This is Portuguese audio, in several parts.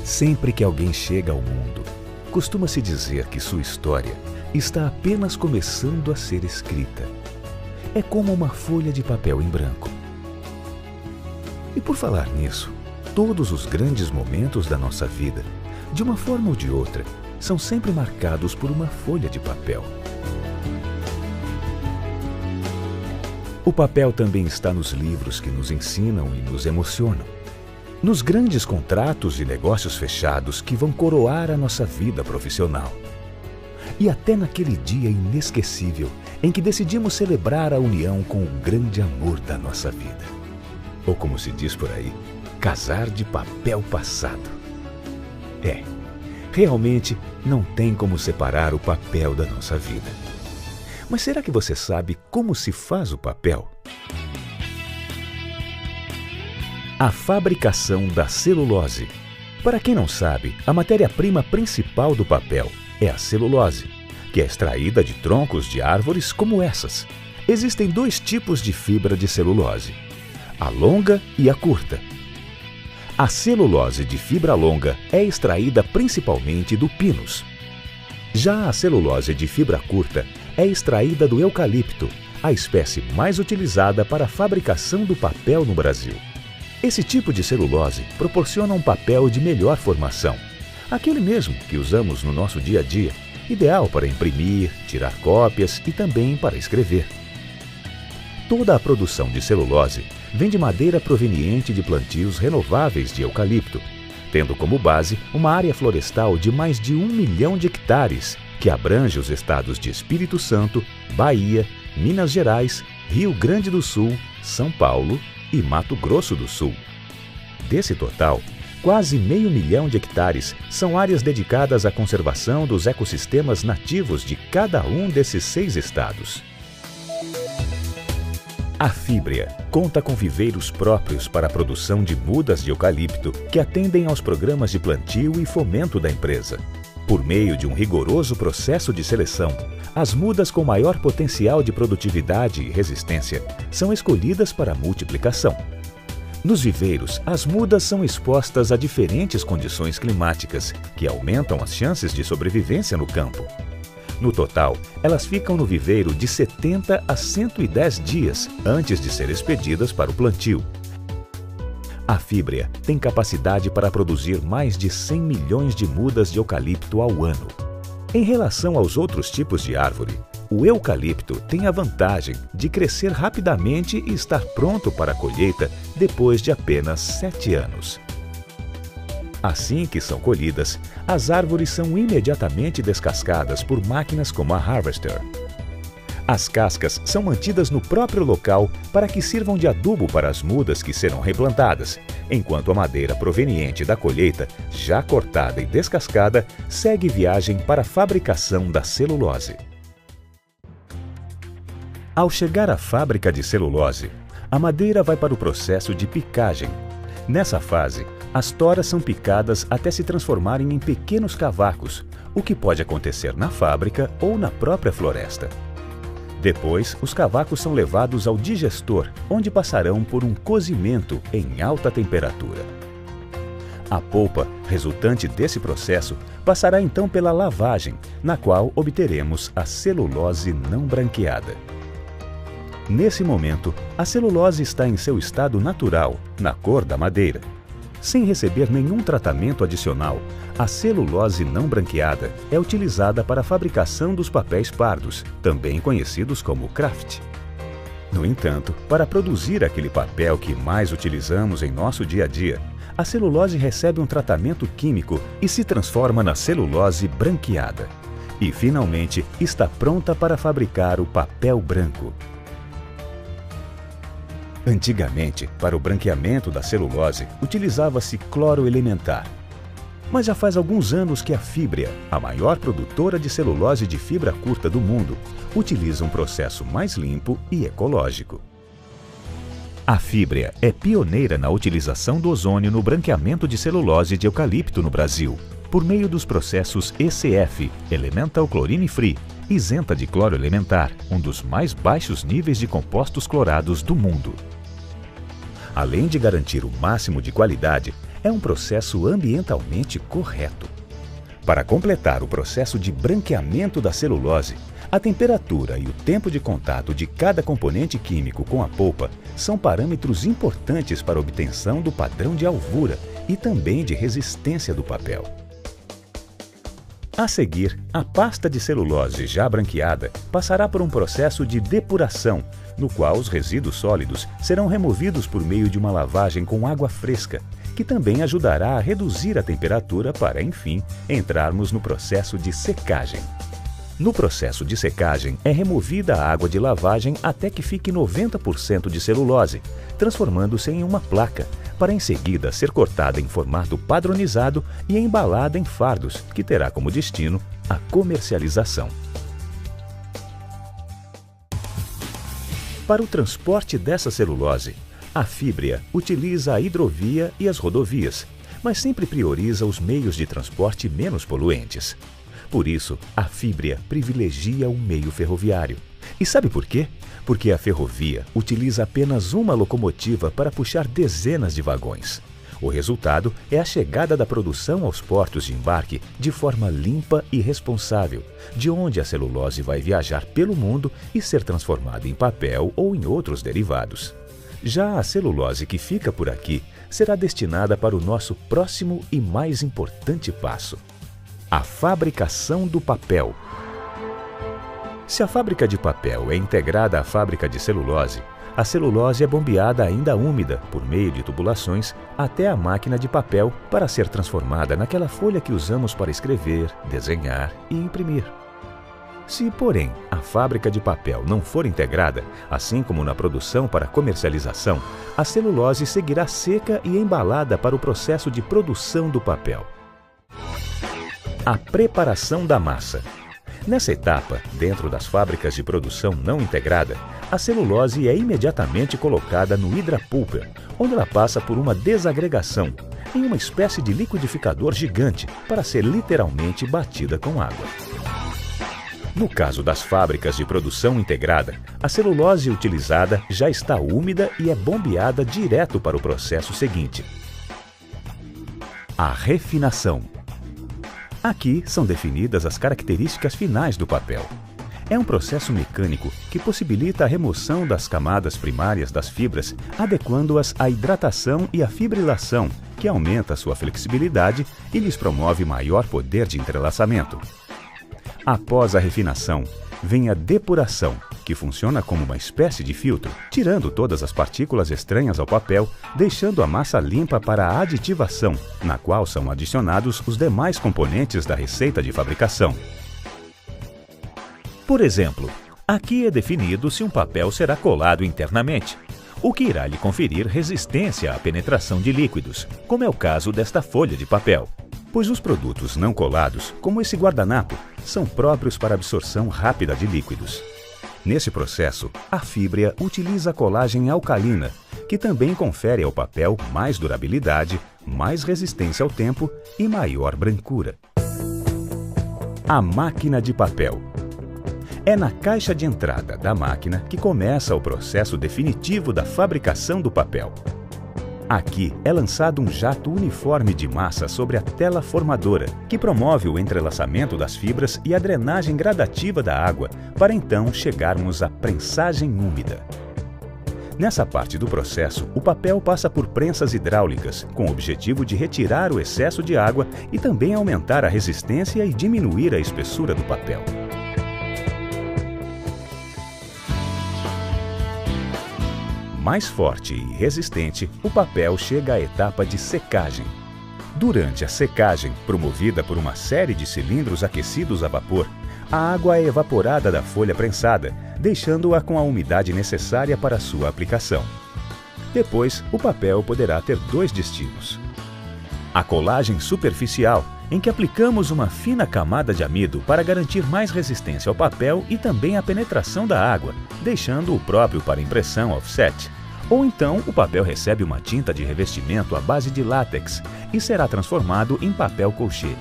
Sempre que alguém chega ao mundo, costuma-se dizer que sua história está apenas começando a ser escrita. É como uma folha de papel em branco. E por falar nisso, todos os grandes momentos da nossa vida, de uma forma ou de outra, são sempre marcados por uma folha de papel. O papel também está nos livros que nos ensinam e nos emocionam, nos grandes contratos e negócios fechados que vão coroar a nossa vida profissional. E até naquele dia inesquecível em que decidimos celebrar a união com o grande amor da nossa vida. Ou como se diz por aí, casar de papel passado. Realmente não tem como separar o papel da nossa vida. Mas será que você sabe como se faz o papel? A fabricação da celulose. Para quem não sabe, a matéria-prima principal do papel é a celulose, que é extraída de troncos de árvores como essas. Existem dois tipos de fibra de celulose, a longa e a curta. A celulose de fibra longa é extraída principalmente do pinus. Já a celulose de fibra curta é extraída do eucalipto, a espécie mais utilizada para a fabricação do papel no Brasil. Esse tipo de celulose proporciona um papel de melhor formação, aquele mesmo que usamos no nosso dia a dia, ideal para imprimir, tirar cópias e também para escrever. Toda a produção de celulose vem de madeira proveniente de plantios renováveis de eucalipto, tendo como base uma área florestal de mais de 1 milhão de hectares, que abrange os estados de Espírito Santo, Bahia, Minas Gerais, Rio Grande do Sul, São Paulo e Mato Grosso do Sul. Desse total, quase 500 mil de hectares são áreas dedicadas à conservação dos ecossistemas nativos de cada um desses 6 estados. A Fibria conta com viveiros próprios para a produção de mudas de eucalipto que atendem aos programas de plantio e fomento da empresa. Por meio de um rigoroso processo de seleção, as mudas com maior potencial de produtividade e resistência são escolhidas para a multiplicação. Nos viveiros, as mudas são expostas a diferentes condições climáticas que aumentam as chances de sobrevivência no campo. No total, elas ficam no viveiro de 70 a 110 dias antes de ser expedidas para o plantio. A Fibria tem capacidade para produzir mais de 100 milhões de mudas de eucalipto ao ano. Em relação aos outros tipos de árvore, o eucalipto tem a vantagem de crescer rapidamente e estar pronto para a colheita depois de apenas 7 anos. Assim que são colhidas, as árvores são imediatamente descascadas por máquinas como a Harvester. As cascas são mantidas no próprio local para que sirvam de adubo para as mudas que serão replantadas, enquanto a madeira proveniente da colheita, já cortada e descascada, segue viagem para a fabricação da celulose. Ao chegar à fábrica de celulose, a madeira vai para o processo de picagem. Nessa fase, as toras são picadas até se transformarem em pequenos cavacos, o que pode acontecer na fábrica ou na própria floresta. Depois, os cavacos são levados ao digestor, onde passarão por um cozimento em alta temperatura. A polpa, resultante desse processo, passará então pela lavagem, na qual obteremos a celulose não branqueada. Nesse momento, a celulose está em seu estado natural, na cor da madeira. Sem receber nenhum tratamento adicional, a celulose não branqueada é utilizada para a fabricação dos papéis pardos, também conhecidos como kraft. No entanto, para produzir aquele papel que mais utilizamos em nosso dia a dia, a celulose recebe um tratamento químico e se transforma na celulose branqueada. E, finalmente, está pronta para fabricar o papel branco. Antigamente, para o branqueamento da celulose, utilizava-se cloro elementar. Mas já faz alguns anos que a Fibria, a maior produtora de celulose de fibra curta do mundo, utiliza um processo mais limpo e ecológico. A Fibria é pioneira na utilização do ozônio no branqueamento de celulose de eucalipto no Brasil, por meio dos processos ECF, Elemental Chlorine Free, isenta de cloro elementar, um dos mais baixos níveis de compostos clorados do mundo. Além de garantir o máximo de qualidade, É um processo ambientalmente correto. Para completar o processo de branqueamento da celulose, a temperatura e o tempo de contato de cada componente químico com a polpa são parâmetros importantes para a obtenção do padrão de alvura e também de resistência do papel. A seguir, a pasta de celulose já branqueada passará por um processo de depuração, no qual os resíduos sólidos serão removidos por meio de uma lavagem com água fresca, que também ajudará a reduzir a temperatura para, enfim, entrarmos no processo de secagem. No processo de secagem, é removida a água de lavagem até que fique 90% de celulose, transformando-se em uma placa, para em seguida ser cortada em formato padronizado e embalada em fardos, que terá como destino a comercialização. Para o transporte dessa celulose, a Fibria utiliza a hidrovia e as rodovias, mas sempre prioriza os meios de transporte menos poluentes. Por isso, a Fibria privilegia o meio ferroviário. E sabe por quê? Porque a ferrovia utiliza apenas uma locomotiva para puxar dezenas de vagões. O resultado é a chegada da produção aos portos de embarque de forma limpa e responsável, de onde a celulose vai viajar pelo mundo e ser transformada em papel ou em outros derivados. Já a celulose que fica por aqui será destinada para o nosso próximo e mais importante passo: a fabricação do papel. Se a fábrica de papel é integrada à fábrica de celulose, a celulose é bombeada ainda úmida, por meio de tubulações, até a máquina de papel para ser transformada naquela folha que usamos para escrever, desenhar e imprimir. Se, porém, a fábrica de papel não for integrada, assim como na produção para comercialização, a celulose seguirá seca e embalada para o processo de produção do papel. A preparação da massa. Nessa etapa, dentro das fábricas de produção não integrada, a celulose é imediatamente colocada no hidrapulper, onde ela passa por uma desagregação, em uma espécie de liquidificador gigante, para ser literalmente batida com água. No caso das fábricas de produção integrada, a celulose utilizada já está úmida e é bombeada direto para o processo seguinte: a refinação. Aqui são definidas as características finais do papel. É um processo mecânico que possibilita a remoção das camadas primárias das fibras, adequando-as à hidratação e à fibrilação, que aumenta sua flexibilidade e lhes promove maior poder de entrelaçamento. Após a refinação, vem a depuração, que funciona como uma espécie de filtro, tirando todas as partículas estranhas ao papel, deixando a massa limpa para a aditivação, na qual são adicionados os demais componentes da receita de fabricação. Por exemplo, aqui é definido se um papel será colado internamente, o que irá lhe conferir resistência à penetração de líquidos, como é o caso desta folha de papel. Pois os produtos não colados, como esse guardanapo, são próprios para absorção rápida de líquidos. Nesse processo, a Fibria utiliza a colagem alcalina, que também confere ao papel mais durabilidade, mais resistência ao tempo e maior brancura. A máquina de papel. É na caixa de entrada da máquina que começa o processo definitivo da fabricação do papel. Aqui é lançado um jato uniforme de massa sobre a tela formadora, que promove o entrelaçamento das fibras e a drenagem gradativa da água, para então chegarmos à prensagem úmida. Nessa parte do processo, o papel passa por prensas hidráulicas, com o objetivo de retirar o excesso de água e também aumentar a resistência e diminuir a espessura do papel. Mais forte e resistente, o papel chega à etapa de secagem. Durante a secagem, promovida por uma série de cilindros aquecidos a vapor, a água é evaporada da folha prensada, deixando-a com a umidade necessária para sua aplicação. Depois, o papel poderá ter dois destinos: a colagem superficial, em que aplicamos uma fina camada de amido para garantir mais resistência ao papel e também a penetração da água, deixando-o próprio para impressão offset. Ou então, o papel recebe uma tinta de revestimento à base de látex e será transformado em papel couché.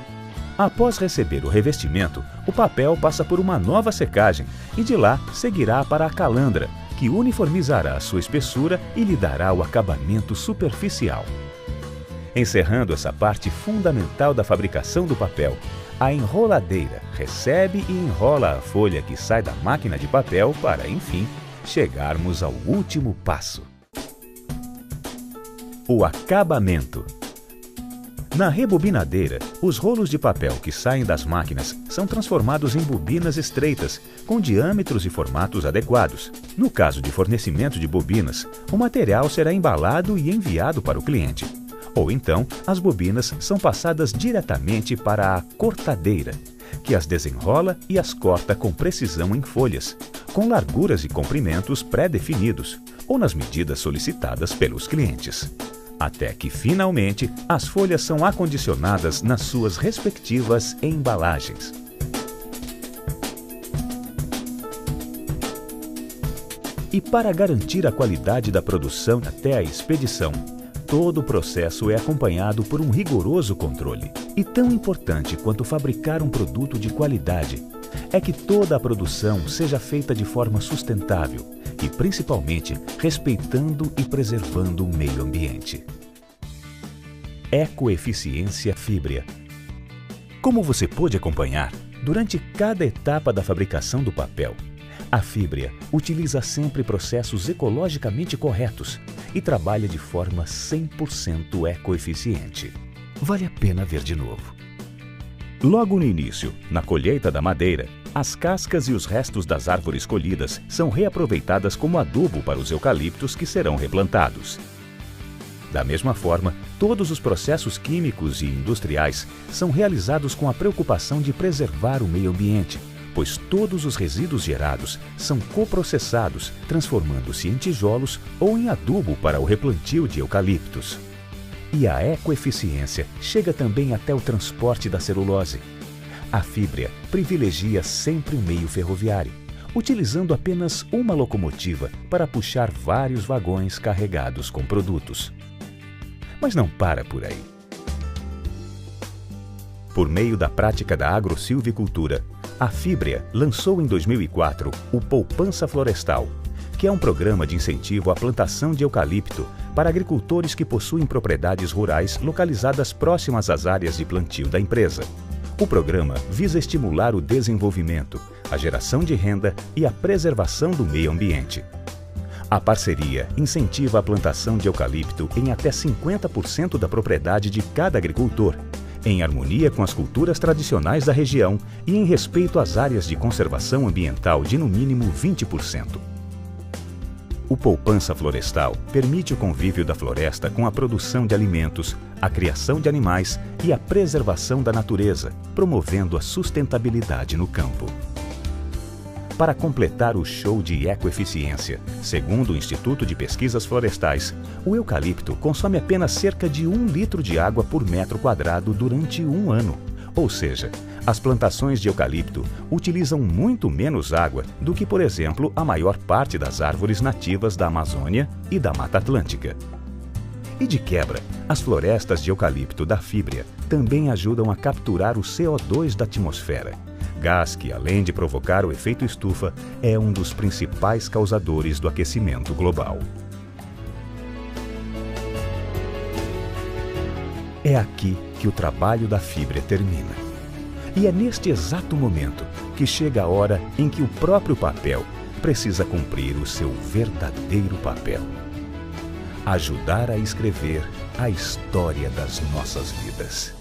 Após receber o revestimento, o papel passa por uma nova secagem e de lá seguirá para a calandra, que uniformizará a sua espessura e lhe dará o acabamento superficial. Encerrando essa parte fundamental da fabricação do papel, a enroladeira recebe e enrola a folha que sai da máquina de papel para, enfim, chegarmos ao último passo. O acabamento. Na rebobinadeira, os rolos de papel que saem das máquinas são transformados em bobinas estreitas, com diâmetros e formatos adequados. No caso de fornecimento de bobinas, o material será embalado e enviado para o cliente. Ou então, as bobinas são passadas diretamente para a cortadeira, que as desenrola e as corta com precisão em folhas, com larguras e comprimentos pré-definidos, ou nas medidas solicitadas pelos clientes. Até que, finalmente, as folhas são acondicionadas nas suas respectivas embalagens. E para garantir a qualidade da produção até a expedição, todo o processo é acompanhado por um rigoroso controle. E tão importante quanto fabricar um produto de qualidade é que toda a produção seja feita de forma sustentável e, principalmente, respeitando e preservando o meio ambiente. Ecoeficiência Fibria. Como você pôde acompanhar, durante cada etapa da fabricação do papel, a Fibria utiliza sempre processos ecologicamente corretos e trabalha de forma 100% ecoeficiente. Vale a pena ver de novo. Logo no início, na colheita da madeira, as cascas e os restos das árvores colhidas são reaproveitadas como adubo para os eucaliptos que serão replantados. Da mesma forma, todos os processos químicos e industriais são realizados com a preocupação de preservar o meio ambiente, pois todos os resíduos gerados são coprocessados, transformando-se em tijolos ou em adubo para o replantio de eucaliptos. E a ecoeficiência chega também até o transporte da celulose. A Fibria privilegia sempre o meio ferroviário, utilizando apenas uma locomotiva para puxar vários vagões carregados com produtos. Mas não para por aí. Por meio da prática da agrosilvicultura, a Fibria lançou em 2004 o Poupança Florestal, que é um programa de incentivo à plantação de eucalipto para agricultores que possuem propriedades rurais localizadas próximas às áreas de plantio da empresa. O programa visa estimular o desenvolvimento, a geração de renda e a preservação do meio ambiente. A parceria incentiva a plantação de eucalipto em até 50% da propriedade de cada agricultor, em harmonia com as culturas tradicionais da região e em respeito às áreas de conservação ambiental de no mínimo 20%. O Poupança Florestal permite o convívio da floresta com a produção de alimentos, a criação de animais e a preservação da natureza, promovendo a sustentabilidade no campo. Para completar o show de ecoeficiência, segundo o Instituto de Pesquisas Florestais, o eucalipto consome apenas cerca de 1 litro de água por metro quadrado durante um ano. Ou seja, as plantações de eucalipto utilizam muito menos água do que, por exemplo, a maior parte das árvores nativas da Amazônia e da Mata Atlântica. E de quebra, as florestas de eucalipto da Fibria também ajudam a capturar o CO2 da atmosfera, gás que, além de provocar o efeito estufa, é um dos principais causadores do aquecimento global. É aqui que o trabalho da Fibria termina. E é neste exato momento que chega a hora em que o próprio papel precisa cumprir o seu verdadeiro papel: ajudar a escrever a história das nossas vidas.